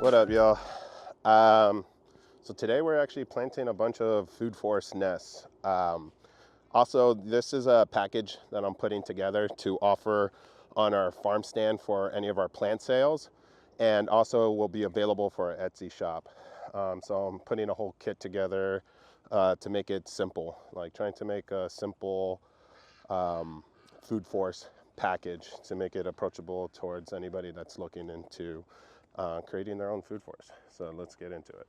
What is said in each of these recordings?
What up, y'all? So today we're actually planting a bunch of food forest nests. Also, this is a package that I'm putting together to offer on our farm stand for any of our plant sales, and also will be available for our Etsy shop. So I'm putting a whole kit together to make it simple, like trying to make a simple food forest package to make it approachable towards anybody that's looking into creating their own food forest. So let's get into it.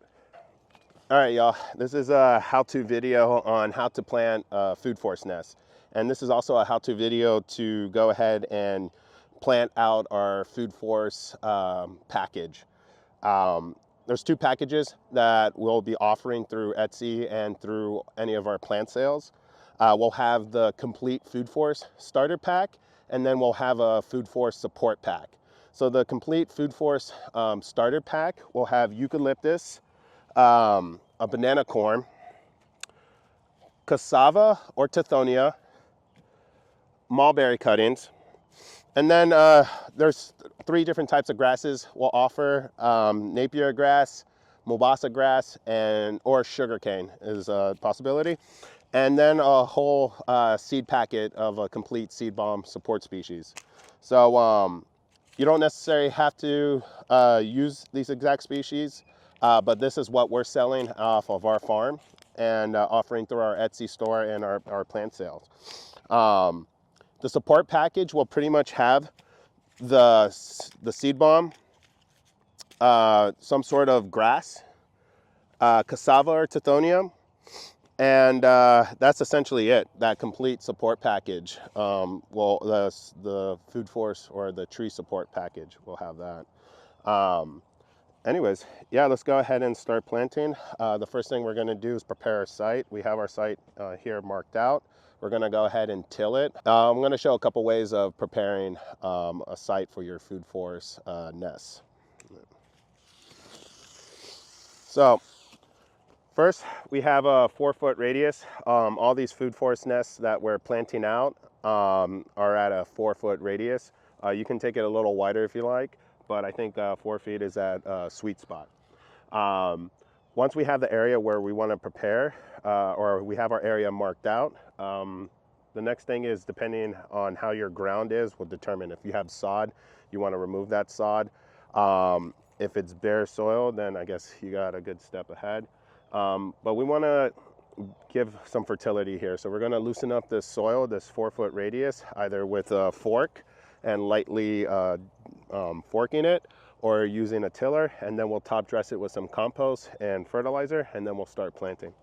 All right, y'all, this is a how-to video on how to plant a food forest nest. And this is also a how-to video to go ahead and plant out our food forest package. There's two packages that we'll be offering through Etsy and through any of our plant sales. We'll have the complete food forest starter pack, and then we'll have a food forest support pack. So the complete food forest starter pack will have eucalyptus, a banana corm, cassava or tithonia, mulberry cuttings, and then there's three different types of grasses we'll offer. Napier grass, Mombasa grass, or sugarcane is a possibility. And then a whole seed packet of a complete seed bomb support species. So you don't necessarily have to use these exact species, but this is what we're selling off of our farm and offering through our Etsy store and our plant sales. The support package will pretty much have the seed bomb, some sort of grass, cassava or tithonia, and that's essentially it. That complete support package. Well, the food forest or the tree support package will have that. Anyways, yeah, let's go ahead and start planting. The first thing we're going to do is prepare our site. We have our site here marked out. We're going to go ahead and till it. I'm going to show a couple ways of preparing a site for your food forest nests. So first, we have a 4-foot radius. All these food forest nests that we're planting out are at a 4-foot radius. You can take it a little wider if you like, but I think 4 feet is at a sweet spot. Once we have the area where we want to prepare, or we have our area marked out, the next thing is, depending on how your ground is, will determine if you have sod, you want to remove that sod. If it's bare soil, then I guess you got a good step ahead. But we want to give some fertility here. So we're going to loosen up this soil, this 4-foot radius, either with a fork and lightly forking it, or using a tiller, and then we'll top dress it with some compost and fertilizer, and then we'll start planting.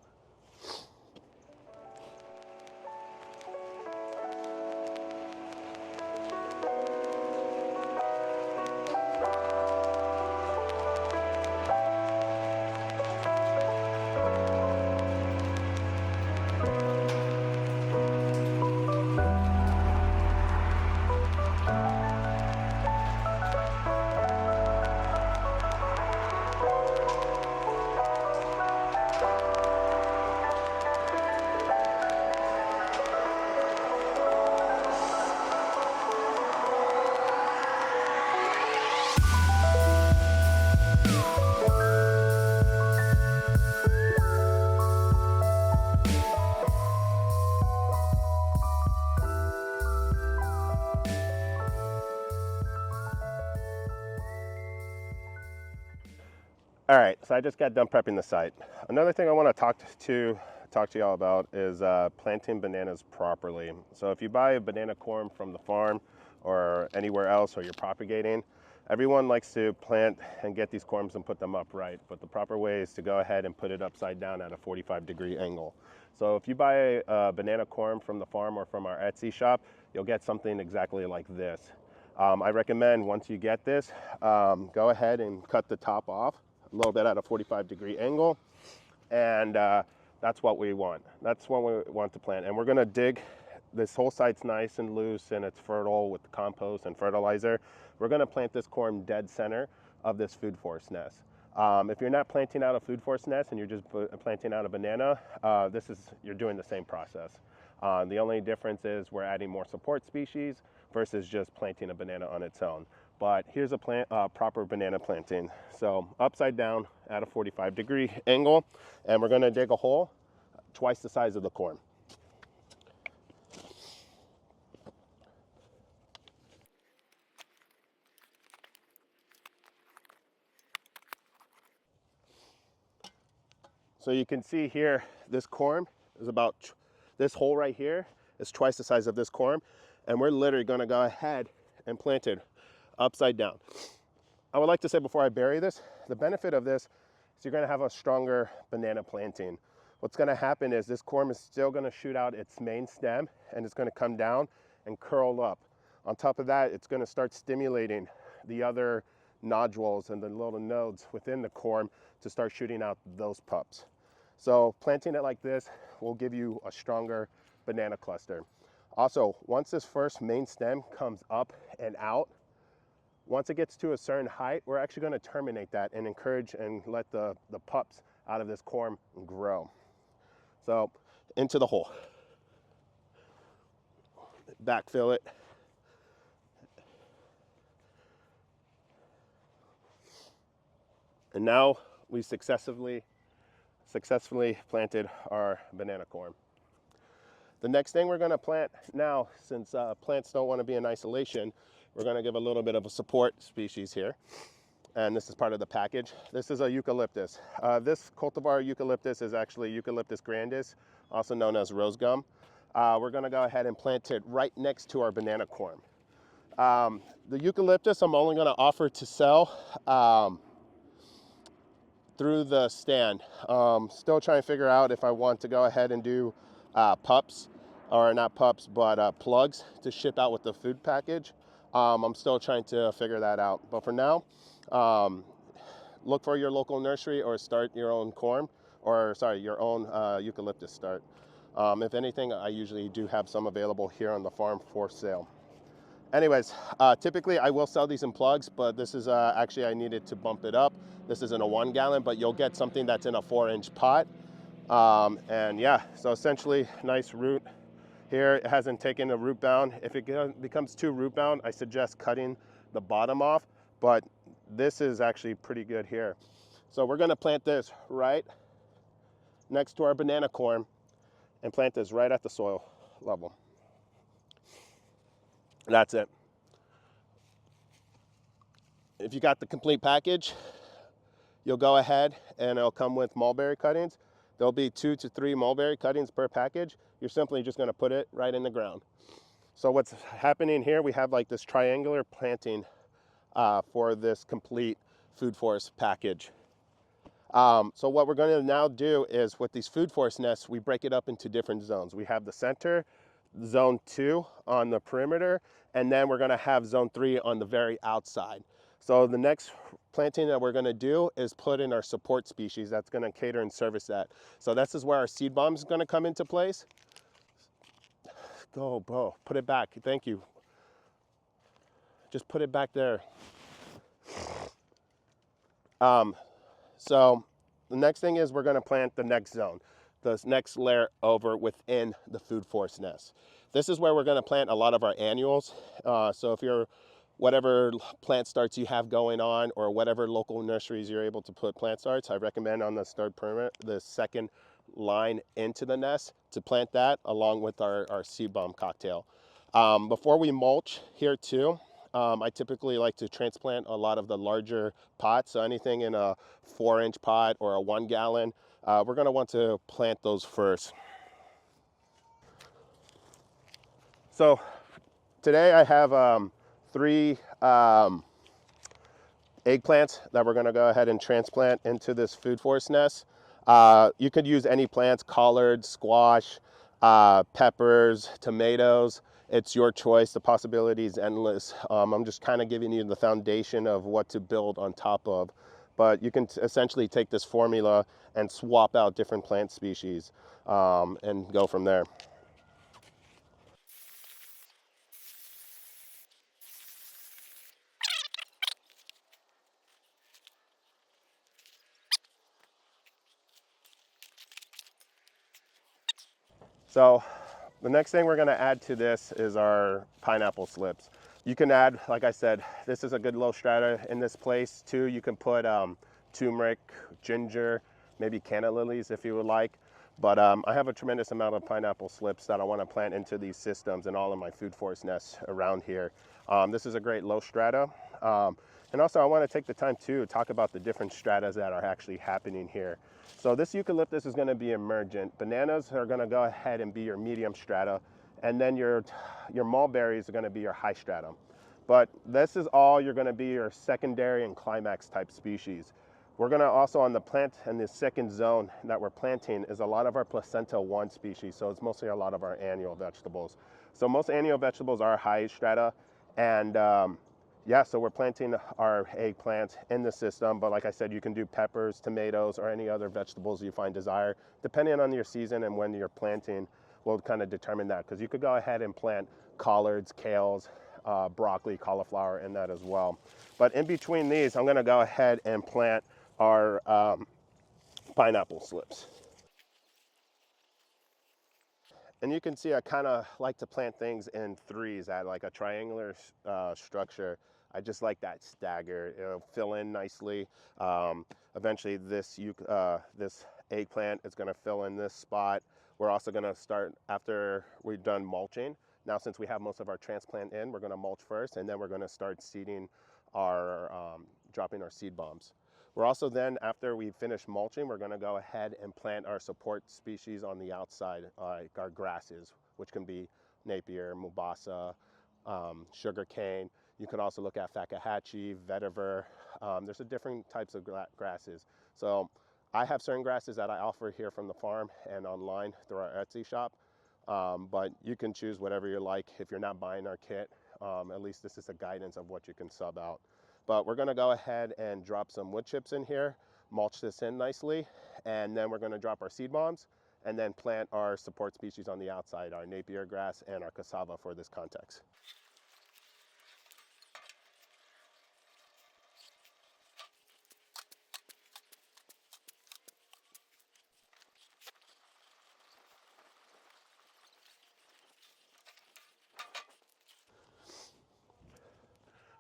All right, so I just got done prepping the site. Another thing I want to talk to y'all about is planting bananas properly. So if you buy a banana corm from the farm or anywhere else, or you're propagating, everyone likes to plant and get these corms and put them upright, but the proper way is to go ahead and put it upside down at a 45-degree angle. So if you buy a banana corm from the farm or from our Etsy shop, you'll get something exactly like this. I recommend, once you get this, go ahead and cut the top off a little bit at a 45-degree angle, and that's what we want. That's what we want to plant. And we're going to dig. This whole site's nice and loose and it's fertile with the compost and fertilizer. We're going to plant this corm dead center of this food forest nest. If you're not planting out a food forest nest and you're just planting out a banana, you're doing the same process. The only difference is we're adding more support species versus just planting a banana on its own. but here's a proper banana planting. So upside down at a 45-degree angle, and we're going to dig a hole twice the size of the corm. So you can see here, this corm is about, this hole right here is twice the size of this corm, and we're literally going to go ahead and plant it upside down. I would like to say before I bury this, the benefit of this is you're going to have a stronger banana planting. What's going to happen is this corm is still going to shoot out its main stem, and it's going to come down and curl up. On top of that, it's going to start stimulating the other nodules and the little nodes within the corm to start shooting out those pups. So planting it like this will give you a stronger banana cluster. Also, once this first main stem comes up and out, once it gets to a certain height, we're actually going to terminate that and encourage and let the pups out of this corm grow. So into the hole, backfill it. And now we successfully planted our banana corm. The next thing we're going to plant now, since plants don't want to be in isolation, we're going to give a little bit of a support species here. And this is part of the package. This is a eucalyptus. This cultivar eucalyptus is actually Eucalyptus grandis, also known as rose gum. We're going to go ahead and plant it right next to our banana corm. The eucalyptus I'm only going to offer to sell through the stand. Still trying to figure out if I want to go ahead and do pups, or not pups, but plugs to ship out with the food package. I'm still trying to figure that out. But for now, look for your local nursery or start your own corm, or sorry, your own eucalyptus start. If anything, I usually do have some available here on the farm for sale. Anyways, typically I will sell these in plugs, but this is actually I needed to bump it up. This isn't a 1 gallon, but you'll get something that's in a 4-inch pot. And yeah, so essentially nice root here. It hasn't taken a root bound. If it becomes too root bound, I suggest cutting the bottom off, but this is actually pretty good here. So we're gonna plant this right next to our banana corm and plant this right at the soil level. That's it. If you got the complete package, you'll go ahead and it'll come with mulberry cuttings. There'll be 2 to 3 mulberry cuttings per package. You're simply just gonna put it right in the ground. So what's happening here, we have like this triangular planting for this complete food forest package. So what we're going to now do is with these food forest nests, we break it up into different zones. We have the center, zone 2 on the perimeter, and then we're going to have zone 3 on the very outside. So the next planting that we're going to do is put in our support species that's going to cater and service that. So this is where our seed bomb is going to come into place. Go, bro, put it back. Thank you. Just put it back there. So the next thing is we're going to plant the next zone, the next layer over within the food forest nest. This is where we're going to plant a lot of our annuals. So if you're whatever plant starts you have going on, or whatever local nurseries you're able to put plant starts, I recommend on the start perimeter, the second line into the nest, to plant that along with our seed bomb cocktail. Before we mulch here too, I typically like to transplant a lot of the larger pots. So anything in a 4-inch pot or a 1 gallon, we're going to want to plant those first. So today I have 3 eggplants that we're going to go ahead and transplant into this food forest nest. You could use any plants, collards, squash, peppers, tomatoes. It's your choice. The possibility is endless. I'm just kind of giving you the foundation of what to build on top of. But you can essentially take this formula and swap out different plant species and go from there. So the next thing we're going to add to this is our pineapple slips. You can add, like I said, this is a good low strata in this place too. You can put turmeric, ginger, maybe canna lilies if you would like. But I have a tremendous amount of pineapple slips that I want to plant into these systems and all of my food forest nests around here. This is a great low strata. And also I want to take the time to talk about the different stratas that are actually happening here. So this eucalyptus is going to be emergent. Bananas are going to go ahead and be your medium strata. And then your mulberries are going to be your high stratum. But this is all you're going to be your secondary and climax type species. We're going to also on the plant and the second zone that we're planting is a lot of our placenta 1 species. So it's mostly a lot of our annual vegetables. So most annual vegetables are high strata. And yeah, so we're planting our eggplant in the system. But like I said, you can do peppers, tomatoes, or any other vegetables you find desire. Depending on your season and when you're planting, will kind of determine that, because you could go ahead and plant collards, kales, broccoli, cauliflower in that as well. But in between these, I'm going to go ahead and plant our pineapple slips. And you can see I kind of like to plant things in threes at like a triangular structure. I just like that stagger. It'll fill in nicely. Eventually this eggplant is going to fill in this spot. We're also going to start after we've done mulching. Now since we have most of our transplant in, we're going to mulch first, and then we're going to start seeding our, dropping our seed bombs. We're also then, after we finish mulching, we're going to go ahead and plant our support species on the outside, like our grasses, which can be Napier, Mubasa, sugar cane. You could also look at Fakahatchee, vetiver. There's a different types of grasses. So I have certain grasses that I offer here from the farm and online through our Etsy shop. But you can choose whatever you like if you're not buying our kit. At least this is a guidance of what you can sub out. But we're going to go ahead and drop some wood chips in here, mulch this in nicely, and then we're going to drop our seed bombs and then plant our support species on the outside, our Napier grass and our cassava for this context.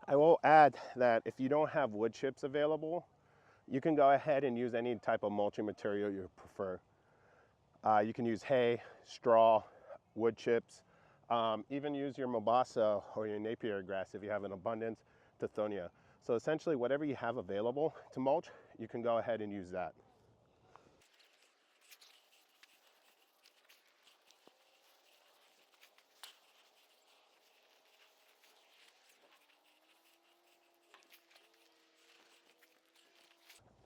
I will add that if you don't have wood chips available, you can go ahead and use any type of mulching material you prefer. You can use hay, straw, wood chips, even use your Mubasa or your Napier grass if you have an abundance, Tithonia. So essentially whatever you have available to mulch, you can go ahead and use that.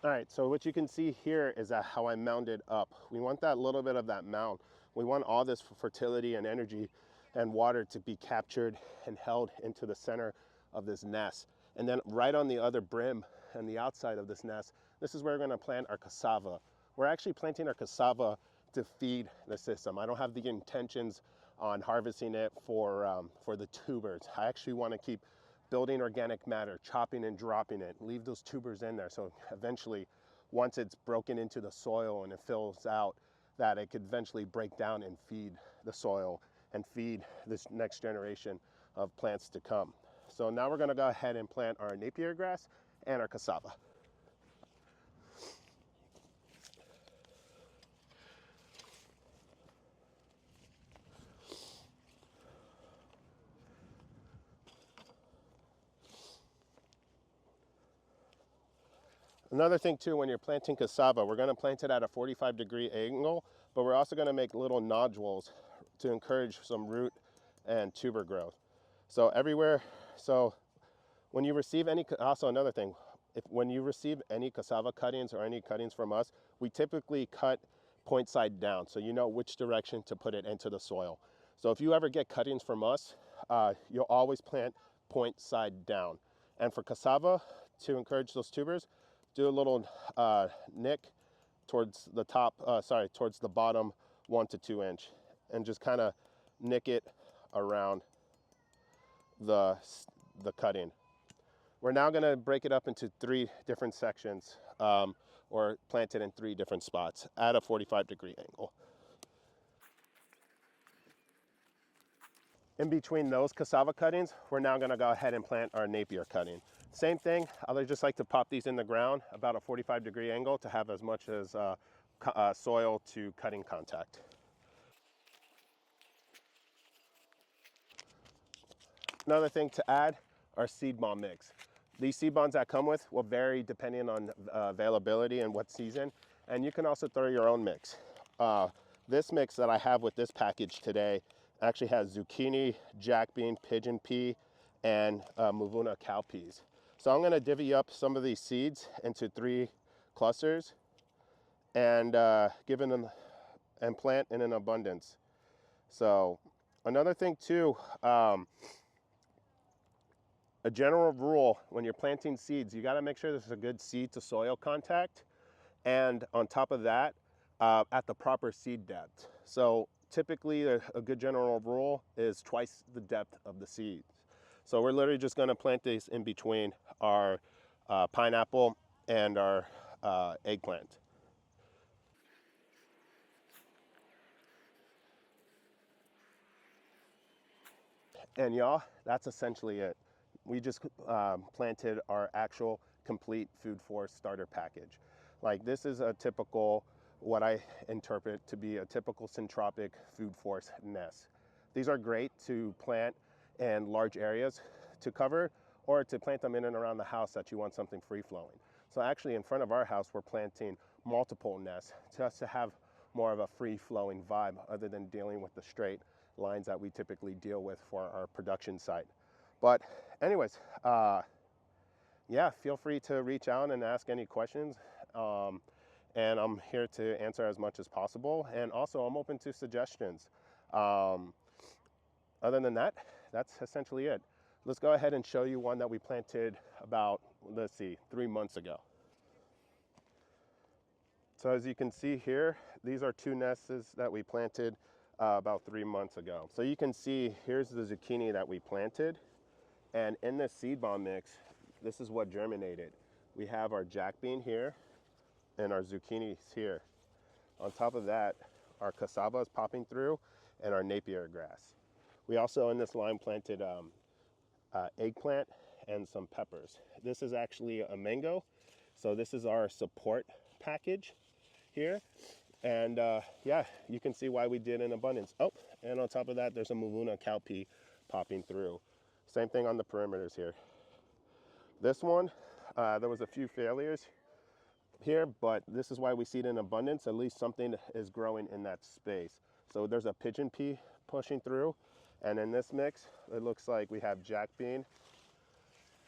All right, so what you can see here is how I mounded up. We want that little bit of that mound. We want all this fertility and energy and water to be captured and held into the center of this nest. And then right on the other brim and the outside of this nest, this is where we're gonna plant our cassava. We're actually planting our cassava to feed the system. I don't have the intentions on harvesting it for the tubers. I actually wanna keep building organic matter, chopping and dropping it, leave those tubers in there. So eventually, once it's broken into the soil and it fills out, that it could eventually break down and feed the soil and feed this next generation of plants to come. So now we're gonna go ahead and plant our Napier grass and our cassava. Another thing too, when you're planting cassava, we're gonna plant it at a 45-degree angle, but we're also gonna make little nodules to encourage some root and tuber growth. So everywhere, so when you receive any, also another thing, when you receive any cassava cuttings or any cuttings from us, we typically cut point side down, so you know which direction to put it into the soil. So if you ever get cuttings from us, you'll always plant point side down. And for cassava, to encourage those tubers, do a little nick towards the top, towards the bottom 1 to 2 inch, and just kind of nick it around the cutting. We're now going to break it up into 3 different sections, or plant it in 3 different spots at a 45-degree angle. In between those cassava cuttings, we're now gonna go ahead and plant our Napier cutting. Same thing, I just like to pop these in the ground about a 45-degree angle to have as much as soil to cutting contact. Another thing to add are seed ball mix. These seed bonds that come with will vary depending on availability and what season, and you can also throw your own mix. This mix that I have with this package today actually has zucchini, jack bean, pigeon pea, and Mavuna cowpeas. So I'm gonna divvy up some of these seeds into 3 clusters and and plant in an abundance. So another thing too, a general rule when you're planting seeds, you got to make sure there's a good seed to soil contact, and on top of that, at the proper seed depth. So typically a good general rule is twice the depth of the seeds. So we're literally just going to plant these in between our pineapple and our eggplant. And y'all, that's essentially it. We just planted our actual complete food forest starter package. Like, this is a typical, what I interpret to be a typical Syntropic Food Forest Nest. These are great to plant in large areas to cover, or to plant them in and around the house that you want something free flowing. So actually in front of our house, we're planting multiple nests just to have more of a free flowing vibe other than dealing with the straight lines that we typically deal with for our production site. But anyways, yeah, feel free to reach out and ask any questions. And I'm here to answer as much as possible. And also I'm open to suggestions. Other than that, that's essentially it. Let's go ahead and show you one that we planted about, let's see, 3 months ago. So as you can see here, these are 2 nests that we planted about 3 months ago. So you can see here's the zucchini that we planted, and in this seed bomb mix, this is what germinated. We have our jack bean here and our zucchinis here. On top of that, our cassava is popping through and our Napier grass. We also in this line planted eggplant and some peppers. This is actually a mango, so this is our support package here. And yeah, you can see why we did in abundance. Oh, and on top of that, there's a Mavuna cowpea popping through. Same thing on the perimeters here. This one, there was a few failures here, but this is why we seed in abundance. At least something is growing in that space. So there's a pigeon pea pushing through. And in this mix, it looks like we have jack bean.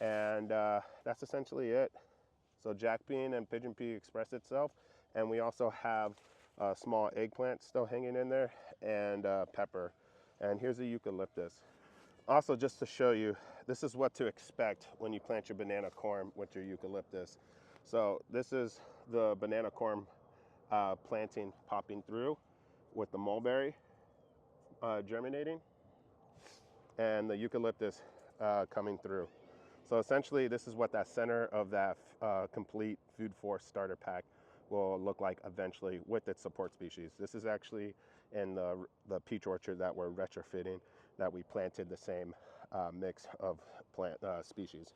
And that's essentially it. So jack bean and pigeon pea express itself. And we also have a small eggplant still hanging in there, and pepper. And here's a eucalyptus. Also, just to show you, this is what to expect when you plant your banana corm with your eucalyptus. So this is the banana corm planting popping through with the mulberry germinating, and the eucalyptus coming through. So essentially, this is what that center of that complete food forest starter pack will look like eventually with its support species. This is actually in the peach orchard that we're retrofitting, that we planted the same mix of plant species.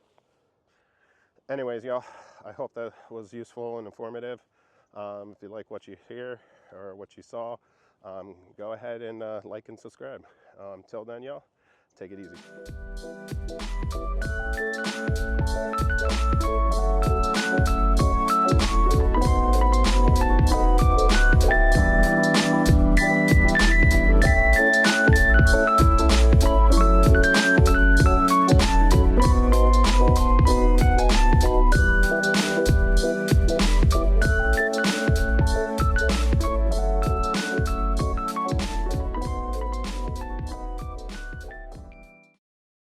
Anyways, y'all, I hope that was useful and informative. If you like what you hear or what you saw, go ahead and like and subscribe. Till then, y'all, take it easy.